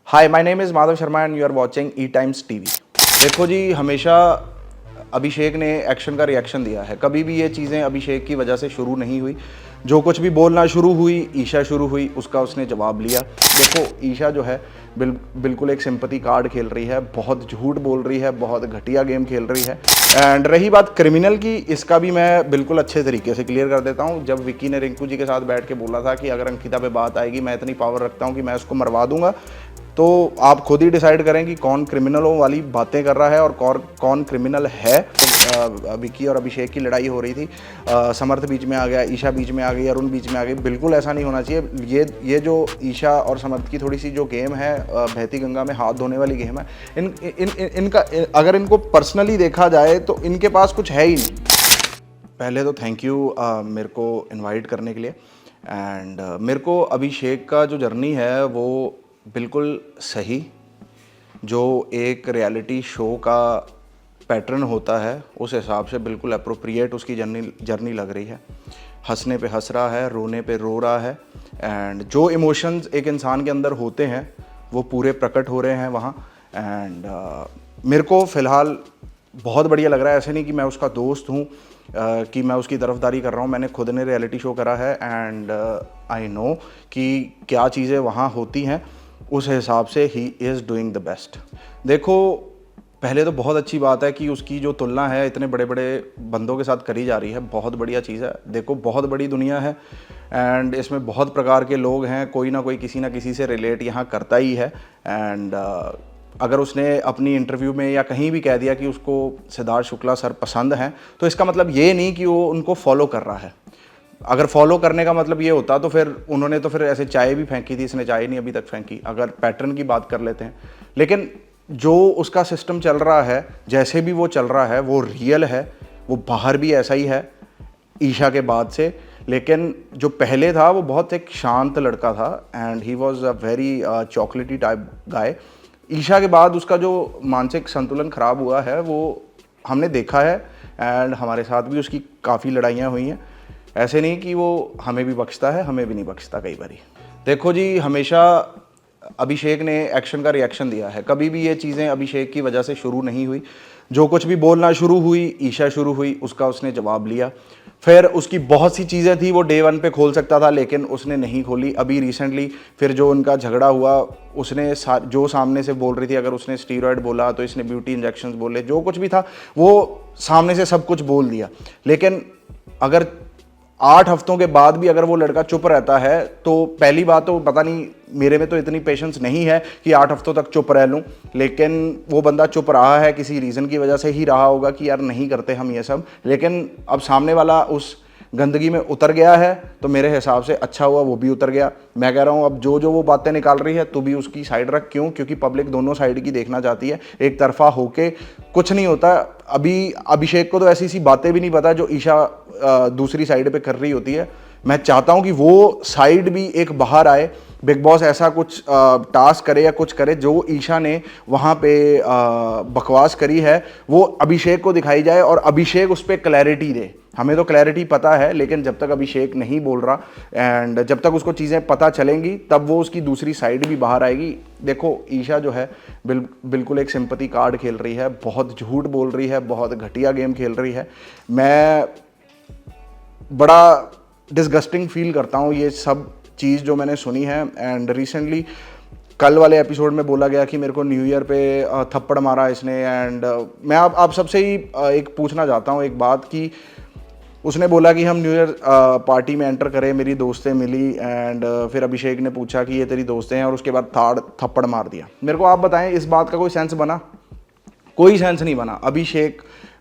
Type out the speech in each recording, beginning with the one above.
Hi my name is Madhav Sharma and you are watching E Times TV. देखो जी, हमेशा अभिषेक ने एक्शन का रिएक्शन दिया है। कभी भी ये चीज़ें अभिषेक की वजह से शुरू नहीं हुई। जो कुछ भी बोलना शुरू हुई, ईशा शुरू हुई, उसका उसने जवाब लिया। देखो, ईशा जो है बिल्कुल एक सिंपैथी कार्ड खेल रही है, बहुत झूठ बोल रही है, बहुत घटिया गेम खेल रही है। एंड रही बात क्रिमिनल की, इसका भी मैं बिल्कुल अच्छे तरीके से क्लियर कर देता हूँ। जब विक्की ने रिंकू जी के साथ बैठ के बोला था कि अगर अंकिता पे बात आएगी, मैं इतनी पावर रखता हूँ कि मैं उसको मरवा दूंगा, तो आप खुद ही डिसाइड करें कि कौन क्रिमिनलों वाली बातें कर रहा है और कौन क्रिमिनल है। तो विक्की और अभिषेक की लड़ाई हो रही थी, समर्थ बीच में आ गया, ईशा बीच में आ गई, अरुण बीच में आ गई। बिल्कुल ऐसा नहीं होना चाहिए। ये जो ईशा और समर्थ की थोड़ी सी जो गेम है, बहती गंगा में हाथ धोने वाली गेम है, इनका अगर इनको पर्सनली देखा जाए तो इनके पास कुछ है ही नहीं। पहले तो थैंक यू मेरे को इनवाइट करने के लिए। एंड मेरे को अभिषेक का जो जर्नी है वो बिल्कुल सही, जो एक रियलिटी शो का पैटर्न होता है उस हिसाब से बिल्कुल अप्रोप्रिएट उसकी जर्नी लग रही है। हंसने पे हंस रहा है, रोने पे रो रहा है, एंड जो इमोशंस एक इंसान के अंदर होते हैं वो पूरे प्रकट हो रहे हैं वहाँ। एंड मेरे को फ़िलहाल बहुत बढ़िया लग रहा है। ऐसे नहीं कि मैं उसका दोस्त हूँ, कि मैं उसकी तरफदारी कर रहा हूँ। मैंने खुद ने रियलिटी शो करा है एंड आई नो कि क्या चीज़ें वहाँ होती हैं। उस हिसाब से he is doing the best. देखो, पहले तो बहुत अच्छी बात है कि उसकी जो तुलना है इतने बड़े बड़े बंदों के साथ करी जा रही है, बहुत बढ़िया चीज़ है। देखो, बहुत बड़ी दुनिया है एंड इसमें बहुत प्रकार के लोग हैं, कोई ना कोई किसी ना किसी से रिलेट यहाँ करता ही है। एंड अगर उसने अपनी इंटरव्यू में या कहीं भी कह दिया कि उसको सिद्धार्थ शुक्ला सर पसंद हैं, तो इसका मतलब ये नहीं कि वो उनको फॉलो कर रहा है। अगर फॉलो करने का मतलब ये होता तो फिर उन्होंने तो फिर ऐसे चाय भी फेंकी थी, इसने चाय नहीं अभी तक फेंकी, अगर पैटर्न की बात कर लेते हैं। लेकिन जो उसका सिस्टम चल रहा है, जैसे भी वो चल रहा है, वो रियल है। वो बाहर भी ऐसा ही है ईशा के बाद से। लेकिन जो पहले था वो बहुत एक शांत लड़का था and he was a very चॉकलेटी टाइप गाय। ईशा के बाद उसका जो मानसिक संतुलन खराब हुआ है वो हमने देखा है एंड हमारे साथ भी उसकी काफ़ी लड़ाइयाँ हुई हैं। ऐसे नहीं कि वो हमें भी बख्शता है, हमें भी नहीं बख्शता कई बारी। देखो जी, हमेशा अभिषेक ने एक्शन का रिएक्शन दिया है। कभी भी ये चीज़ें अभिषेक की वजह से शुरू नहीं हुई। जो कुछ भी बोलना शुरू हुई, ईशा शुरू हुई, उसका उसने जवाब लिया। फिर उसकी बहुत सी चीज़ें थी वो डे वन पे खोल सकता था, लेकिन उसने नहीं खोली। अभी रिसेंटली फिर जो उनका झगड़ा हुआ, उसने जो सामने से बोल रही थी, अगर उसने स्टीरॉयड बोला तो इसने ब्यूटी इंजेक्शंस बोले, जो कुछ भी था वो सामने से सब कुछ बोल दिया। लेकिन अगर 8 हफ्तों के बाद भी अगर वो लड़का चुप रहता है, तो पहली बात तो पता नहीं, मेरे में तो इतनी पेशेंस नहीं है कि 8 हफ्तों तक चुप रह लूँ। लेकिन वो बंदा चुप रहा है, किसी रीज़न की वजह से ही रहा होगा कि यार नहीं करते हम ये सब। लेकिन अब सामने वाला उस गंदगी में उतर गया है, तो मेरे हिसाब से अच्छा हुआ वो भी उतर गया। मैं कह रहा हूँ अब जो वो बातें निकाल रही है तो भी उसकी साइड रख। क्यों? क्योंकि पब्लिक दोनों साइड की देखना चाहती है। एक तरफा होके कुछ नहीं होता। अभी अभिषेक को तो ऐसी सी बातें भी नहीं पता जो ईशा दूसरी साइड पे कर रही होती है। मैं चाहता हूँ कि वो साइड भी एक बाहर आए, बिग बॉस ऐसा कुछ टास्क करे या कुछ करे जो ईशा ने वहाँ पे बकवास करी है वो अभिषेक को दिखाई जाए और अभिषेक उस पर क्लैरिटी दे। हमें तो क्लैरिटी पता है, लेकिन जब तक अभिषेक नहीं बोल रहा एंड जब तक उसको चीज़ें पता चलेंगी तब वो उसकी दूसरी साइड भी बाहर आएगी। देखो, ईशा जो है बिल्कुल एक सिंपैथी कार्ड खेल रही है, बहुत झूठ बोल रही है, बहुत घटिया गेम खेल रही है। मैं बड़ा डिस्गस्टिंग फील करता हूँ ये सब चीज़ जो मैंने सुनी है। एंड रिसेंटली कल वाले एपिसोड में बोला गया कि मेरे को न्यू ईयर पे थप्पड़ मारा इसने। एंड मैं आप सबसे ही एक पूछना चाहता हूँ एक बात कि उसने बोला कि हम न्यू ईयर पार्टी में एंटर करें, मेरी दोस्तें मिली एंड फिर अभिषेक ने पूछा कि ये तेरी दोस्तें हैं, और उसके बाद थप्पड़ मार दिया। मेरे को आप बताएं, इस बात का कोई सेंस बना? कोई सेंस नहीं बना।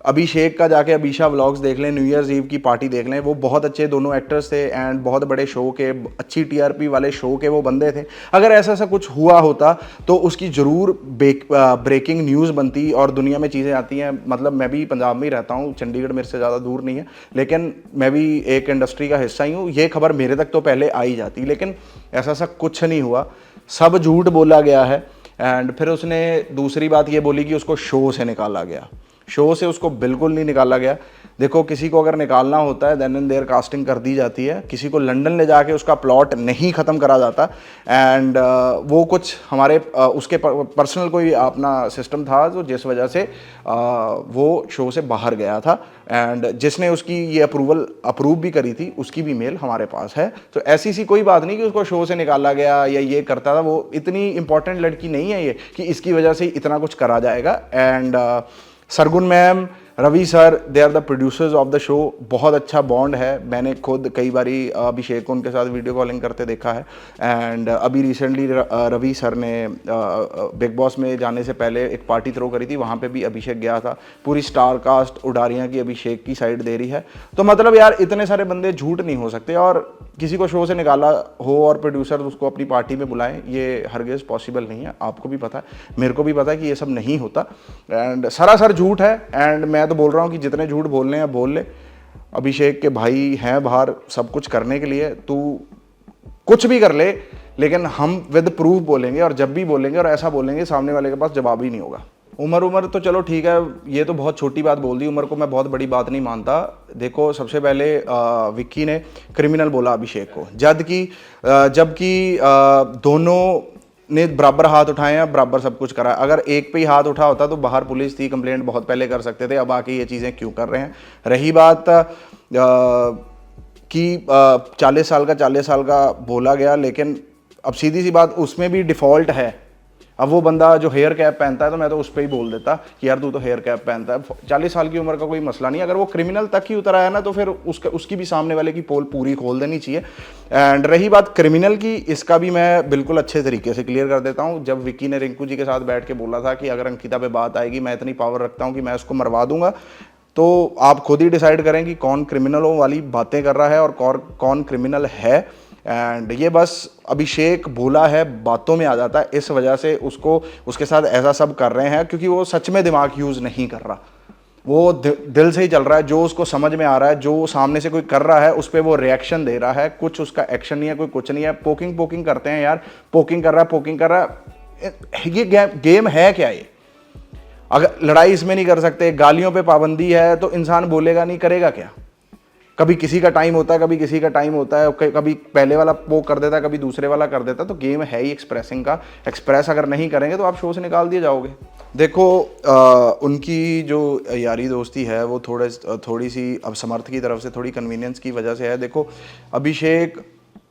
अभिषेक का जाके अभिषा व्लॉग्स देख लें, न्यू ईयर्स ईव की पार्टी देख लें। वो बहुत अच्छे दोनों एक्टर्स थे एंड बहुत बड़े शो के, अच्छी टीआरपी वाले शो के वो बंदे थे। अगर ऐसा कुछ हुआ होता तो उसकी ज़रूर ब्रेकिंग न्यूज़ बनती और दुनिया में चीज़ें आती हैं। मतलब मैं भी पंजाब में ही रहता हूँ, चंडीगढ़ मेरे से ज़्यादा दूर नहीं है, लेकिन मैं भी एक इंडस्ट्री का हिस्सा ही हूँ। ये खबर मेरे तक तो पहले आ ही जाती, लेकिन ऐसा कुछ नहीं हुआ। सब झूठ बोला गया है। एंड फिर उसने दूसरी बात ये बोली कि उसको शो से निकाला गया। शो से उसको बिल्कुल नहीं निकाला गया। देखो किसी को अगर निकालना होता है देन एंड देयर कास्टिंग कर दी जाती है, किसी को लंदन ले जाके उसका प्लॉट नहीं ख़त्म करा जाता। एंड वो कुछ हमारे उसके पर्सनल कोई अपना सिस्टम था तो जिस वजह से वो शो से बाहर गया था। एंड जिसने उसकी ये अप्रूव भी करी थी उसकी भी मेल हमारे पास है। तो ऐसी सी कोई बात नहीं कि उसको शो से निकाला गया या ये करता था। वो इतनी इंपॉर्टेंट लड़की नहीं है ये कि इसकी वजह से इतना कुछ करा जाएगा। And Sargun ma'am, Ravi sir, they are the producers of the show. बहुत अच्छा बॉन्ड है, मैंने खुद कई बारी अभिषेक को उनके साथ वीडियो कॉलिंग करते देखा है। एंड अभी रिसेंटली रवि सर ने बिग बॉस में जाने से पहले एक पार्टी थ्रो करी थी, वहाँ पे भी अभिषेक गया था। पूरी स्टार कास्ट उडारियाँ की अभिषेक की साइड दे रही है। तो मतलब यार इतने सारे बंदे झूठ नहीं हो सकते, और किसी को शो से निकाला हो और प्रोड्यूसर उसको अपनी पार्टी में बुलाएं, ये हरगिज़ पॉसिबल नहीं है। आपको भी पता है, मेरे को भी पता है कि ये सब नहीं होता। एंड सरासर झूठ है। एंड मैं तो बोल रहा हूँ कि जितने झूठ बोलने हैं बोल ले। अभिषेक के भाई हैं बाहर सब कुछ करने के लिए, तू कुछ भी कर ले, लेकिन हम विद प्रूफ बोलेंगे, और जब भी बोलेंगे और ऐसा बोलेंगे सामने वाले के पास जवाब ही नहीं होगा। उम्र तो चलो ठीक है, ये तो बहुत छोटी बात बोल दी। उम्र को मैं बहुत बड़ी बात नहीं मानता। देखो सबसे पहले विक्की ने क्रिमिनल बोला अभिषेक को, जबकि दोनों ने बराबर हाथ उठाए हैं, बराबर सब कुछ करा। अगर एक पे ही हाथ उठा होता तो बाहर पुलिस थी, कंप्लेंट बहुत पहले कर सकते थे। अब आके ये चीज़ें क्यों कर रहे हैं। रही बात कि 40 साल का बोला गया, लेकिन अब सीधी सी बात उसमें भी डिफ़ॉल्ट है। अब वो बंदा जो हेयर कैप पहनता है तो मैं तो उस पर ही बोल देता कि यार तू तो हेयर कैप पहनता है। 40 साल की उम्र का कोई मसला नहीं। अगर वो क्रिमिनल तक ही उतर आया ना तो फिर उसकी भी सामने वाले की पोल पूरी खोल देनी चाहिए। एंड रही बात क्रिमिनल की, इसका भी मैं बिल्कुल अच्छे तरीके से क्लियर कर देता हूँ। जब विक्की ने रिंकू जी के साथ बैठ के बोला था कि अगर अंकिता पे बात आएगी मैं इतनी पावर रखता हूँ कि मैं उसको मरवा दूंगा, तो आप खुद ही डिसाइड करें कि कौन क्रिमिनलों वाली बातें कर रहा है और कौन क्रिमिनल है। एंड ये बस अभिषेक बोला है, बातों में आ जाता है, इस वजह से उसके साथ ऐसा सब कर रहे हैं, क्योंकि वो सच में दिमाग यूज़ नहीं कर रहा। वो दिल से ही चल रहा है, जो उसको समझ में आ रहा है, जो सामने से कोई कर रहा है उस पर वो रिएक्शन दे रहा है। कुछ उसका एक्शन नहीं है, कोई कुछ नहीं है। पोकिंग करते हैं यार, पोकिंग कर रहा है। ये गेम है क्या ये? अगर लड़ाई इसमें नहीं कर सकते, गालियों पे पाबंदी है, तो इंसान बोलेगा नहीं, करेगा क्या? कभी किसी का टाइम होता है, कभी किसी का टाइम होता है, कभी पहले वाला पोक कर देता है, कभी दूसरे वाला कर देता है। तो गेम है ही एक्सप्रेसिंग का। एक्सप्रेस अगर नहीं करेंगे तो आप शो से निकाल दिए जाओगे। देखो उनकी जो यारी दोस्ती है वो थोड़ी सी अब समर्थ की तरफ से थोड़ी कन्वीनियंस की वजह से है। देखो अभिषेक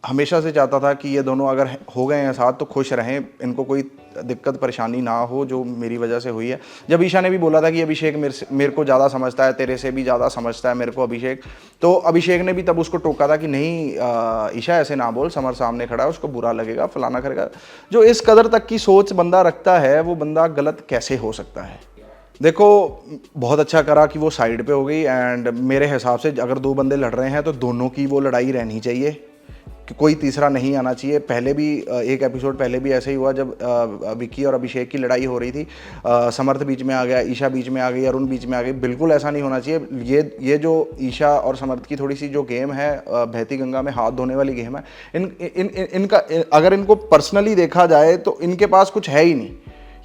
हमेशा से चाहता था कि ये दोनों अगर हो गए हैं साथ तो खुश रहें, इनको कोई दिक्कत परेशानी ना हो जो मेरी वजह से हुई है। जब ईशा ने भी बोला था कि अभिषेक मेरे को ज़्यादा समझता है, तेरे से भी ज़्यादा समझता है मेरे को अभिषेक, तो अभिषेक ने भी तब उसको टोका था कि नहीं ईशा ऐसे ना बोल, समर सामने खड़ा है, उसको बुरा लगेगा, फलाना करेगा। जो इस कदर तक की सोच बंदा रखता है वो बंदा गलत कैसे हो सकता है। देखो बहुत अच्छा करा कि वो साइड पे हो गई। एंड मेरे हिसाब से अगर दो बंदे लड़ रहे हैं तो दोनों की वो लड़ाई रहनी चाहिए, कि कोई तीसरा नहीं आना चाहिए। पहले भी एक एपिसोड पहले भी ऐसे ही हुआ जब विक्की और अभिषेक की लड़ाई हो रही थी, समर्थ बीच में आ गया, ईशा बीच में आ गई, अरुण बीच में आ गई। बिल्कुल ऐसा नहीं होना चाहिए। ये जो ईशा और समर्थ की थोड़ी सी जो गेम है, बहती गंगा में हाथ धोने वाली गेम है, इनका अगर इनको पर्सनली देखा जाए तो इनके पास कुछ है ही नहीं।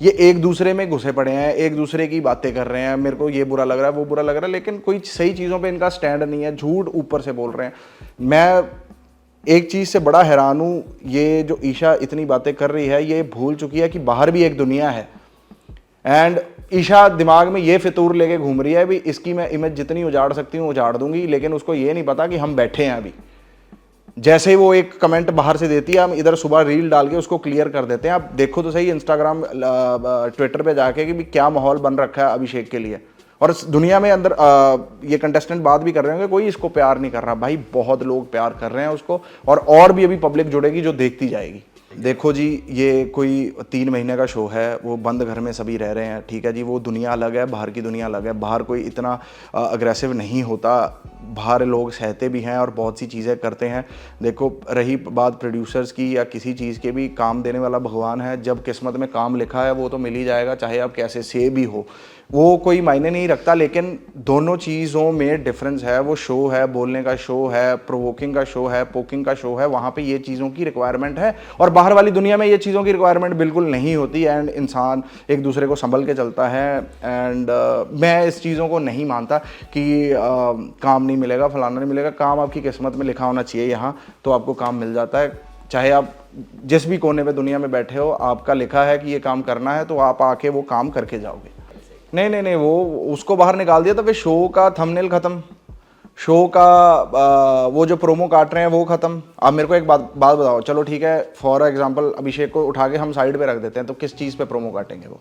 ये एक दूसरे में घुसे पड़े हैं, एक दूसरे की बातें कर रहे हैं, मेरे को ये बुरा लग रहा है, वो बुरा लग रहा है, लेकिन कोई सही चीज़ों पे इनका स्टैंड नहीं है, झूठ ऊपर से बोल रहे हैं। मैं एक चीज़ से बड़ा हैरान हूँ, ये जो ईशा इतनी बातें कर रही है ये भूल चुकी है कि बाहर भी एक दुनिया है। एंड ईशा दिमाग में ये फितूर लेके घूम रही है भी इसकी मैं इमेज जितनी उजाड़ सकती हूँ उजाड़ दूंगी, लेकिन उसको ये नहीं पता कि हम बैठे हैं अभी। जैसे ही वो एक कमेंट बाहर से देती है, हम इधर सुबह रील डाल के उसको क्लियर कर देते हैं। आप देखो तो सही इंस्टाग्राम ट्विटर पे जाके कि भी क्या माहौल बन रखा है अभिषेक के लिए। और दुनिया में अंदर ये कंटेस्टेंट बात भी कर रहे होंगे कोई इसको प्यार नहीं कर रहा, भाई बहुत लोग प्यार कर रहे हैं उसको, और भी अभी पब्लिक जुड़ेगी जो देखती जाएगी। देखो जी, ये कोई 3 महीने का शो है, वो बंद घर में सभी रह रहे हैं, ठीक है जी। वो दुनिया अलग है, बाहर की दुनिया अलग है। बाहर कोई इतना अग्रेसिव नहीं होता, बाहर लोग सहते भी हैं और बहुत सी चीज़ें करते हैं। देखो, रही बात प्रोड्यूसर्स की या किसी चीज़ के भी, काम देने वाला भगवान है। जब किस्मत में काम लिखा है वो तो मिल ही जाएगा, चाहे आप कैसे से भी हो, वो कोई मायने नहीं रखता। लेकिन दोनों चीज़ों में डिफरेंस है। वो शो है, बोलने का शो है, प्रोवोकिंग का शो है, पोकिंग का शो है, वहाँ पे ये चीज़ों की रिक्वायरमेंट है। और बाहर वाली दुनिया में ये चीज़ों की रिक्वायरमेंट बिल्कुल नहीं होती। एंड इंसान एक दूसरे को संभल के चलता है। एंड मैं इस चीज़ों को नहीं मानता कि काम नहीं मिलेगा, फलाना नहीं मिलेगा। काम आपकी किस्मत में लिखा होना चाहिए यहाँ, तो आपको काम मिल जाता है। चाहे आप जिस भी कोने पे दुनिया में बैठे हो, आपका लिखा है कि ये काम करना है, तो आप आके वो काम करके जाओगे। नहीं नहीं नहीं, वो उसको बाहर निकाल दिया तो फिर शो का थंबनेल ख़त्म, शो का वो जो प्रोमो काट रहे हैं वो ख़त्म। आप मेरे को एक बात बताओ, चलो ठीक है, फॉर एग्जांपल अभिषेक को उठा के हम साइड पे रख देते हैं, तो किस चीज़ पे प्रोमो काटेंगे? वो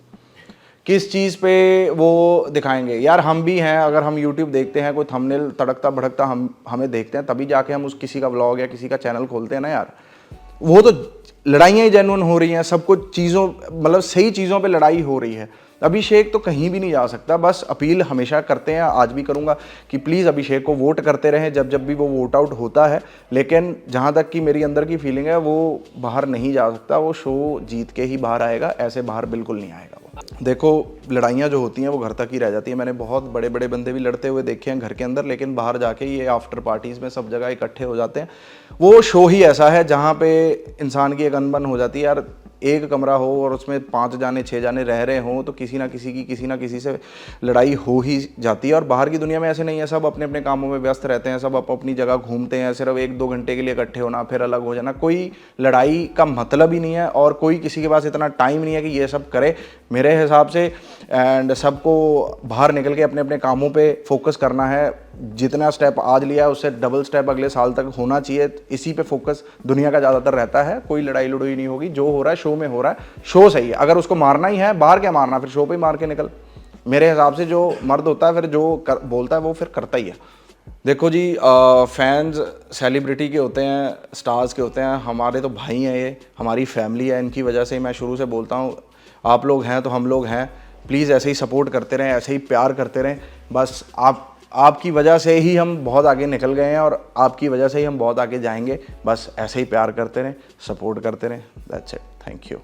किस चीज़ पे वो दिखाएंगे? यार हम भी हैं, अगर हम यूट्यूब देखते हैं, कोई थंबनेल तड़कता भड़कता हमें देखते हैं, तभी जाके हम उस किसी का व्लॉग या किसी का चैनल खोलते हैं ना यार। वो तो लड़ाइयाँ ही जेन्युइन हो रही हैं, सब कुछ चीज़ों, मतलब सही चीज़ों पे लड़ाई हो रही है। अभिषेक तो कहीं भी नहीं जा सकता। बस अपील हमेशा करते हैं, आज भी करूँगा, कि प्लीज़ अभिषेक को वोट करते रहें जब जब भी वो वोट आउट होता है। लेकिन जहाँ तक कि मेरी अंदर की फीलिंग है, वो बाहर नहीं जा सकता। वो शो जीत के ही बाहर आएगा, ऐसे बाहर बिल्कुल नहीं आएगा वो। देखो, लड़ाइयाँ जो होती हैं वो घर तक ही रह जाती हैं। मैंने बहुत बड़े बड़े बंदे भी लड़ते हुए देखे हैं घर के अंदर, लेकिन बाहर जाके ये आफ्टर पार्टीज़ में सब जगह इकट्ठे हो जाते हैं। वो शो ही ऐसा है जहाँ पे इंसान की एक अनबन हो जाती है। यार एक कमरा हो और उसमें 5 जाने 6 जाने रह रहे हों, तो किसी ना किसी से लड़ाई हो ही जाती है। और बाहर की दुनिया में ऐसे नहीं है, सब अपने अपने कामों में व्यस्त रहते हैं, सब अपनी जगह घूमते हैं। सिर्फ 1-2 घंटे के लिए इकट्ठे होना, फिर अलग हो जाना, कोई लड़ाई का मतलब ही नहीं है। और कोई किसी के पास इतना टाइम नहीं है कि ये सब करे मेरे हिसाब से। एंड सबको बाहर निकल के अपने अपने कामों पे फोकस करना है। जितना स्टेप आज लिया है उससे डबल स्टेप अगले साल तक होना चाहिए। इसी पे फोकस दुनिया का ज़्यादातर रहता है। कोई लड़ाई लड़ोई नहीं होगी, जो हो रहा है शो में हो रहा है, शो सही है। अगर उसको मारना ही है, बाहर क्या मारना, फिर शो पे ही मार के निकल। मेरे हिसाब से जो मर्द होता है, फिर जो बोलता है वो फिर करता ही है। देखो जी, फैंस सेलिब्रिटी के होते हैं, स्टार्स के होते हैं। हमारे तो भाई हैं, ये हमारी फैमिली है। इनकी वजह से मैं शुरू से बोलता हूँ, आप लोग हैं तो हम लोग हैं। प्लीज़ ऐसे ही सपोर्ट करते रहें, ऐसे ही प्यार करते रहें। बस आपकी वजह से ही हम बहुत आगे निकल गए हैं और आपकी वजह से ही हम बहुत आगे जाएंगे। बस ऐसे ही प्यार करते रहें, सपोर्ट करते रहें। That's it, thank you.